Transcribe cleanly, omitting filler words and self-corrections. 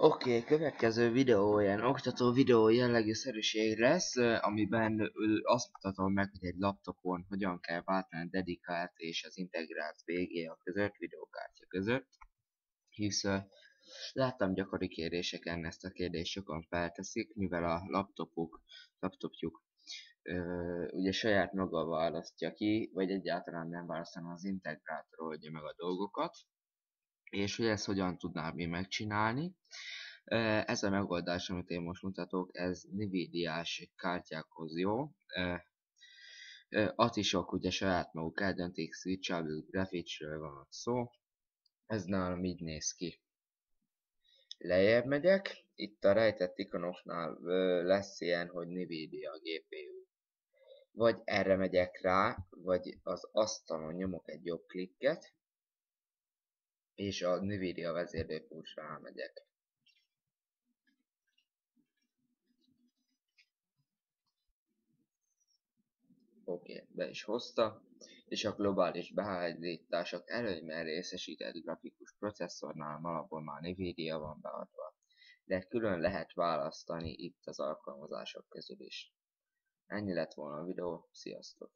Oké, következő videó ilyen oktató videó jellegű szerűség lesz, amiben azt mutatom meg, hogy egy laptopon hogyan kell váltani a dedikált és az integrált VGA között, videokártya között, hisz láttam gyakori kérdéseken, ezt a kérdést sokan felteszik, mivel a laptopjuk ugye saját maga választja ki, vagy egyáltalán nem választ, hanem az integrátor oldja meg a dolgokat, és hogy ezt hogyan tudnám én megcsinálni. Ez a megoldás, amit én most mutatok, ez Nvidia-s kártyákhoz jó. Atisok ugye saját maguk eldöntik, switchable graphicsről van szó. Ez nálam így néz ki. Lejjebb megyek, itt a rejtett ikonoknál lesz ilyen, hogy Nvidia GPU. Vagy erre megyek rá, vagy az asztalon nyomok egy jobb klikket, és a Nvidia vezérlőpultra rámegyek. Oké, be is hozta, és a globális beállítások előnyben részesített grafikus processzornál alapból már Nvidia van beadva, de külön lehet választani itt az alkalmazások közül is. Ennyi lett volna a videó, sziasztok!